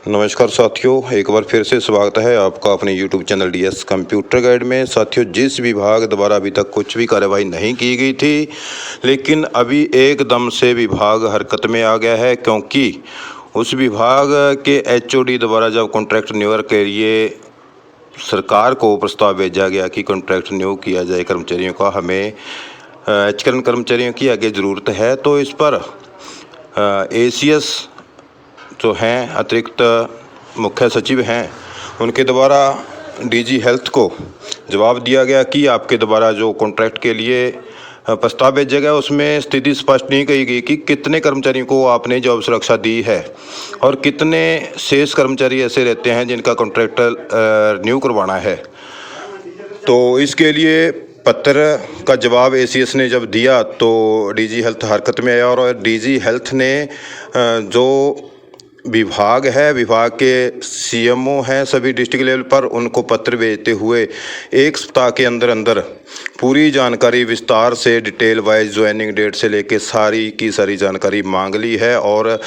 नमस्कार साथियों, एक बार फिर से स्वागत है आपका अपने YouTube channel DS computer guide में। साथियों, जिस विभाग द्वारा अभी तक कुछ भी कार्रवाई नहीं की गई थी, लेकिन अभी एकदम से विभाग हरकत में आ गया है, क्योंकि उस विभाग के HOD द्वारा जब कॉन्ट्रैक्ट नियोजन के लिए सरकार को प्रस्ताव भेजा गया कि कॉन्ट्रैक्ट नियोग किया जाए कर्मचारियों का, हमें कर्मचारियों की आगे ज़रूरत है, तो इस पर ACS जो हैं, अतिरिक्त मुख्य सचिव हैं, उनके द्वारा DG हेल्थ को जवाब दिया गया कि आपके द्वारा जो कॉन्ट्रैक्ट के लिए प्रस्ताव भेजा गया उसमें स्थिति स्पष्ट नहीं कही गई कि कितने कर्मचारियों को आपने जॉब सुरक्षा दी है और कितने शेष कर्मचारी ऐसे रहते हैं जिनका कॉन्ट्रैक्ट रिन्यू करवाना है। तो इसके लिए पत्र का जवाब ACS ने जब दिया तो DG हेल्थ हरकत में आया और DG हेल्थ ने जो विभाग है, विभाग के CMO हैं सभी डिस्ट्रिक्ट लेवल पर, उनको पत्र भेजते हुए एक सप्ताह के अंदर अंदर पूरी जानकारी विस्तार से डिटेल वाइज ज्वाइनिंग डेट से लेके सारी की सारी जानकारी मांग ली है और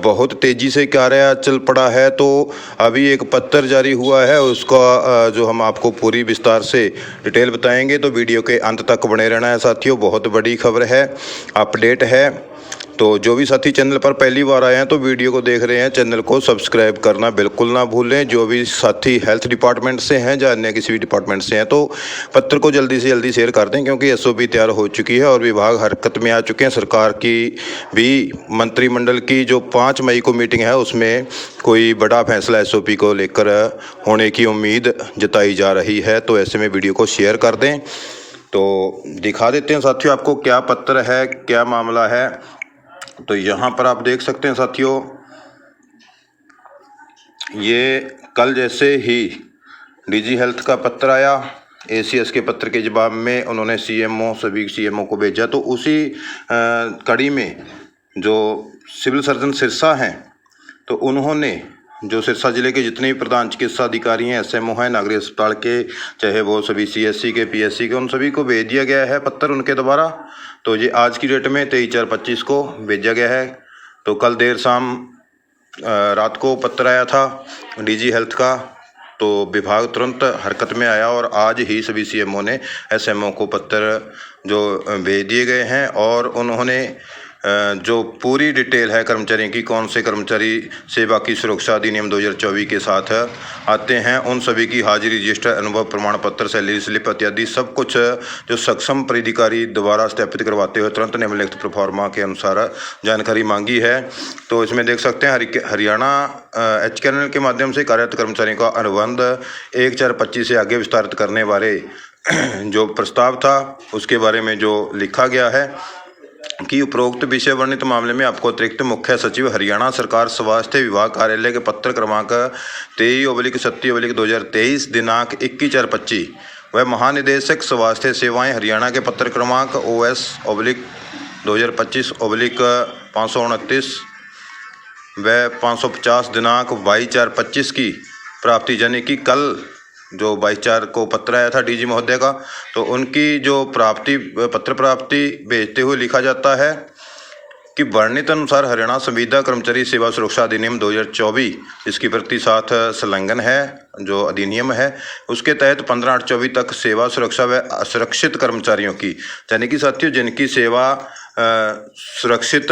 बहुत तेज़ी से कार्य चल पड़ा है। तो अभी एक पत्र जारी हुआ है, उसका जो हम आपको पूरी विस्तार से डिटेल बताएंगे, तो वीडियो के अंत तक बने रहना है साथियों। बहुत बड़ी खबर है, अपडेट है। तो जो भी साथी चैनल पर पहली बार आए हैं तो वीडियो को देख रहे हैं, चैनल को सब्सक्राइब करना बिल्कुल ना भूलें। जो भी साथी हेल्थ डिपार्टमेंट से हैं या अन्य किसी भी डिपार्टमेंट से हैं तो पत्र को जल्दी से जल्दी शेयर कर दें, क्योंकि SOP तैयार हो चुकी है और विभाग हरकत में आ चुके हैं। सरकार की भी मंत्रिमंडल की जो 5 मई को मीटिंग है उसमें कोई बड़ा फैसला SOP को लेकर होने की उम्मीद जताई जा रही है। तो ऐसे में वीडियो को शेयर कर दें। तो दिखा देते हैं साथियों आपको क्या पत्र है, क्या मामला है। तो यहाँ पर आप देख सकते हैं साथियों, ये कल जैसे ही DG हेल्थ का पत्र आया, ACS के पत्र के जवाब में उन्होंने सभी CMO को भेजा। तो उसी कड़ी में जो सिविल सर्जन सिरसा हैं, तो उन्होंने जो सिरसा जिले के जितने भी प्रधान चिकित्सा अधिकारी हैं, SMO हैं नागरिक अस्पताल के, चाहे वो सभी CSC के, PSC के, उन सभी को भेज दिया गया है पत्र उनके द्वारा। तो ये आज की डेट में 23/4/25 को भेजा गया है। तो कल देर शाम रात को पत्र आया था DG हेल्थ का, तो विभाग तुरंत हरकत में आया और आज ही सभी CMO ने SMO को पत्र जो भेज दिए गए हैं और उन्होंने जो पूरी डिटेल है कर्मचारियों की, कौन से कर्मचारी सेवा की सुरक्षा अधिनियम 2024 के साथ आते हैं, उन सभी की हाजिरी रजिस्टर, अनुभव प्रमाण पत्र, सैलरी स्लिप इत्यादि सब कुछ जो सक्षम प्राधिकारी द्वारा सत्यापित करवाते हुए तुरंत निम्नलिखित प्रोफार्मा के अनुसार जानकारी मांगी है। तो इसमें देख सकते हैं हरियाणा HKNL के माध्यम से कार्यरत कर्मचारियों का अनुबंध 1/4/25 से आगे विस्तारित करने वाले जो प्रस्ताव था उसके बारे में जो लिखा गया है कि उपरोक्त विषय वर्णित मामले में आपको अतिरिक्त मुख्य सचिव हरियाणा सरकार स्वास्थ्य विभाग कार्यालय के पत्र क्रमांक 23/37/2023 दिनांक 21/4/25 व महानिदेशक स्वास्थ्य सेवाएं हरियाणा के पत्र क्रमांक OS/2025/529 व 550 दिनांक 22/4/25 की प्राप्ति, यानी कि कल जो 22/4 को पत्र आया था DG महोदय का, तो उनकी जो पत्र प्राप्ति भेजते हुए लिखा जाता है कि वर्णित अनुसार हरियाणा संविदा कर्मचारी सेवा सुरक्षा अधिनियम 2024 इसकी प्रति साथ संलग्न है जो अधिनियम है, उसके तहत 15/8/24 तक सेवा सुरक्षा व असुरक्षित कर्मचारियों की, यानी कि साथियों जिनकी सेवा सुरक्षित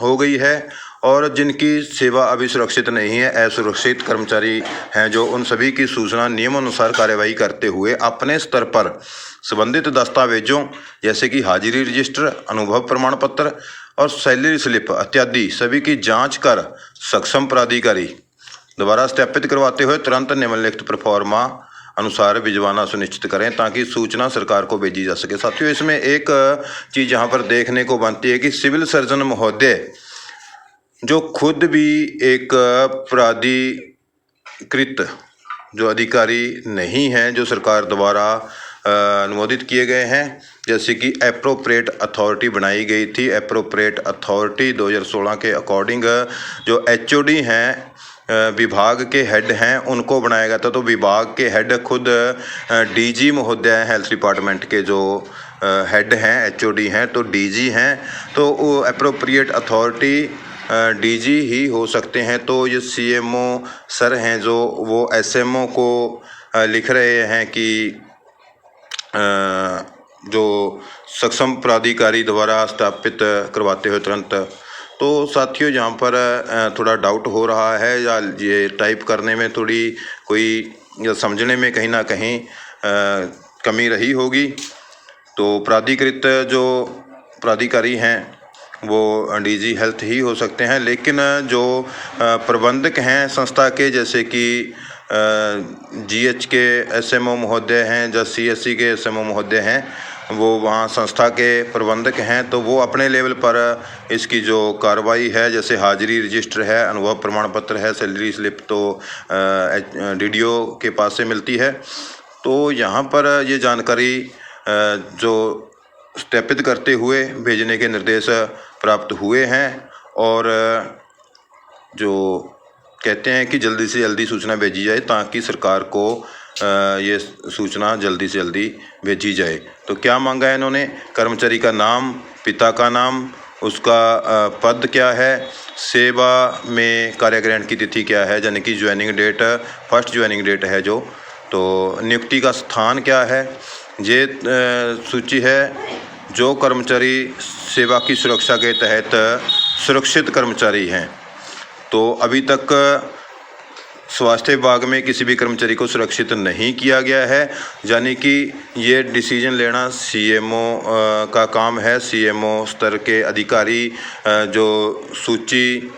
हो गई है और जिनकी सेवा अभी सुरक्षित नहीं है, असुरक्षित कर्मचारी हैं, जो उन सभी की सूचना नियमानुसार कार्यवाही करते हुए अपने स्तर पर संबंधित दस्तावेजों जैसे कि हाजिरी रजिस्टर, अनुभव प्रमाण पत्र और सैलरी स्लिप इत्यादि सभी की जांच कर सक्षम प्राधिकारी द्वारा सत्यापित करवाते हुए तुरंत निम्नलिखित प्रोफार्मा अनुसार भिजवाना सुनिश्चित करें ताकि सूचना सरकार को भेजी जा सके। साथियों, इसमें एक चीज़ यहाँ पर देखने को बनती है कि सिविल सर्जन महोदय जो खुद भी एक प्राधिकृत जो अधिकारी नहीं हैं, जो सरकार द्वारा अनुमोदित किए गए हैं, जैसे कि एप्रोप्रिएट अथॉरिटी बनाई गई थी। एप्रोप्रिएट अथॉरिटी 2016 के अकॉर्डिंग जो HOD हैं, विभाग के हेड हैं, उनको बनाया गया था। तो विभाग के हेड खुद DG महोदय हेल्थ डिपार्टमेंट के जो हेड हैं, HOD हैं, तो DG हैं। तो एप्रोप्रिएट अथॉरिटी डीजी ही हो सकते हैं। तो ये सीएमओ सर हैं जो वो एसएमओ को लिख रहे हैं कि जो सक्षम प्राधिकारी द्वारा स्थापित करवाते हुए तुरंत। तो साथियों यहाँ पर थोड़ा डाउट हो रहा है या ये टाइप करने में थोड़ी कोई या समझने में कहीं ना कहीं कमी रही होगी। तो प्राधिकृत जो प्राधिकारी हैं वो डीजी हेल्थ ही हो सकते हैं, लेकिन जो प्रबंधक हैं संस्था के, जैसे कि जीएच के एसएमओ महोदय हैं या सीएससी के एसएमओ महोदय हैं, वो वहाँ संस्था के प्रबंधक हैं। तो वो अपने लेवल पर इसकी जो कार्रवाई है, जैसे हाजिरी रजिस्टर है, अनुभव प्रमाण पत्र है, सैलरी स्लिप तो डीडीओ के पास से मिलती है। तो यहाँ पर ये जानकारी जो सत्यापित करते हुए भेजने के निर्देश प्राप्त हुए हैं और जो कहते हैं कि जल्दी से जल्दी सूचना भेजी जाए ताकि सरकार को ये सूचना जल्दी से जल्दी भेजी जाए। तो क्या मांगा है इन्होंने? कर्मचारी का नाम, पिता का नाम, उसका पद क्या है, सेवा में कार्यग्रहण की तिथि क्या है, यानी कि joining date, first joining date है जो, तो नियुक्ति का स्थान क्या है। ये सूची है जो कर्मचारी सेवा की सुरक्षा के तहत सुरक्षित कर्मचारी हैं। तो अभी तक स्वास्थ्य विभाग में किसी भी कर्मचारी को सुरक्षित नहीं किया गया है, यानी कि ये डिसीजन लेना सीएमओ का काम है। सीएमओ स्तर के अधिकारी जो सूची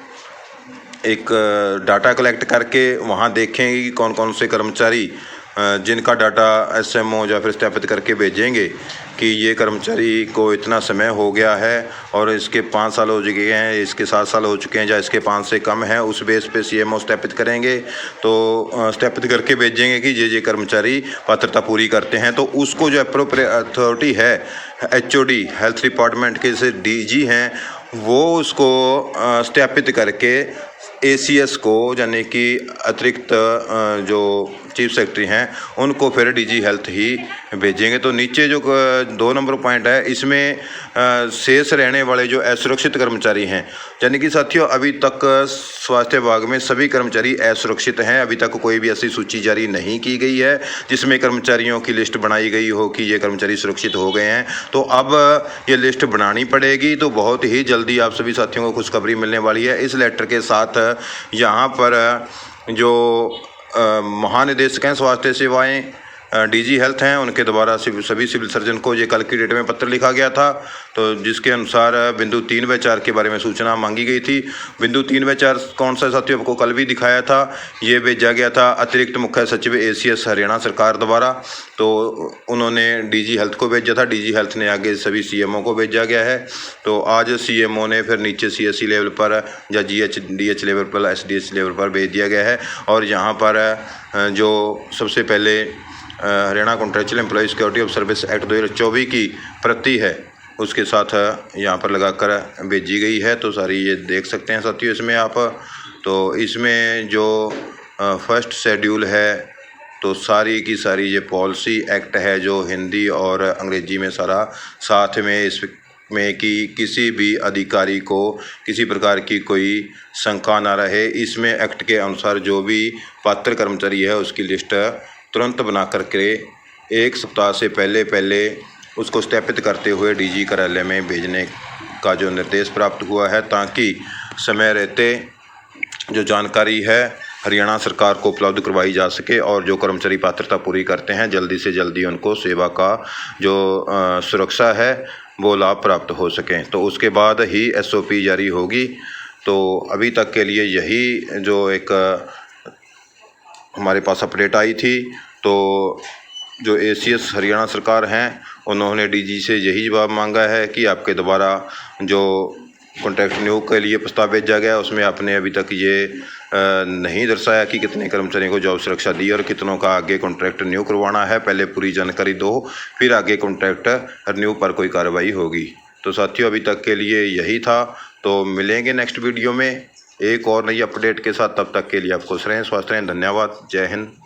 एक डाटा कलेक्ट करके वहाँ देखेंगे कि कौन कौन से कर्मचारी जिनका डाटा एसएमओ या फिर सत्यापित करके भेजेंगे कि ये कर्मचारी को इतना समय हो गया है और इसके 5 साल हो चुके हैं, इसके 7 साल हो चुके हैं या इसके 5 से कम है, उस बेस पे सीएमओ सत्यापित करेंगे। तो सत्यापित करके भेजेंगे कि ये कर्मचारी पात्रता पूरी करते हैं। तो उसको जो अप्रोप्रिएट अथॉरिटी है, एचओडी हेल्थ डिपार्टमेंट के जैसे डीजी हैं, वो उसको सत्यापित करके एसीएस को, यानी कि अतिरिक्त जो चीफ सेक्रेटरी हैं, उनको फिर डीजी हेल्थ ही भेजेंगे। तो नीचे जो 2 नंबर पॉइंट है, इसमें शेष रहने वाले जो असुरक्षित कर्मचारी हैं, यानी कि साथियों अभी तक स्वास्थ्य विभाग में सभी कर्मचारी असुरक्षित हैं। अभी तक कोई भी ऐसी सूची जारी नहीं की गई है जिसमें कर्मचारियों की लिस्ट बनाई गई हो कि ये कर्मचारी सुरक्षित हो गए हैं। तो अब ये लिस्ट बनानी पड़ेगी। तो बहुत ही जल्दी आप सभी साथियों को खुशखबरी मिलने वाली है। इस लेटर के साथ यहाँ पर जो महानिदेशक हैं स्वास्थ्य सेवाएं, डीजी हेल्थ हैं, उनके द्वारा सभी सिविल सर्जन को ये कल की डेट में पत्र लिखा गया था। तो जिसके अनुसार बिंदु 3 व 4 के बारे में सूचना मांगी गई थी। बिंदु 3 व 4 कौन सा साथियों, आपको कल भी दिखाया था। ये भेजा गया था अतिरिक्त मुख्य सचिव एसीएस हरियाणा सरकार द्वारा। तो उन्होंने डीजी हेल्थ को भेजा था, डीजी हेल्थ ने आगे सभी सीएमओ को भेजा गया है। तो आज सीएमओ ने फिर नीचे सीएससी लेवल पर या डीएच लेवल पर, एसडीएच लेवल पर भेज दिया गया है। और यहाँ पर जो सबसे पहले Haryana contractual employee security of service act 2024 की प्रति है, उसके साथ यहाँ पर लगाकर भेजी गई है। तो सारी ये देख सकते हैं साथियों इसमें आप। तो इसमें जो फर्स्ट शेड्यूल है, तो सारी की सारी ये पॉलिसी एक्ट है जो हिंदी और अंग्रेजी में सारा साथ में, इसमें कि किसी भी अधिकारी को किसी प्रकार की कोई शंका ना रहे। इसमें एक्ट के अनुसार जो भी पात्र कर्मचारी है उसकी लिस्ट तुरंत बना करके 1 सप्ताह से पहले उसको सत्यापित करते हुए डीजी कार्यालय में भेजने का जो निर्देश प्राप्त हुआ है, ताकि समय रहते जो जानकारी है हरियाणा सरकार को उपलब्ध करवाई जा सके और जो कर्मचारी पात्रता पूरी करते हैं जल्दी से जल्दी उनको सेवा का जो सुरक्षा है वो लाभ प्राप्त हो सकें। तो उसके बाद ही एसओपी जारी होगी। तो अभी तक के लिए यही जो एक हमारे पास अपडेट आई थी। तो जो एसीएस हरियाणा सरकार हैं उन्होंने डीजी से यही जवाब मांगा है कि आपके द्वारा जो कॉन्ट्रैक्ट नियोग के लिए प्रस्ताव भेजा गया उसमें आपने अभी तक ये नहीं दर्शाया कि कितने कर्मचारियों को जॉब सुरक्षा दी और कितनों का आगे कॉन्ट्रैक्ट रिन्यू करवाना है। पहले पूरी जानकारी दो, फिर आगे कॉन्ट्रैक्ट रिन्यू पर कोई कार्रवाई होगी। तो साथियों अभी तक के लिए यही था। तो मिलेंगे नेक्स्ट वीडियो में एक और नई अपडेट के साथ। तब तक के लिए आप खुश रहें, स्वस्थ रहें। धन्यवाद। जय हिंद।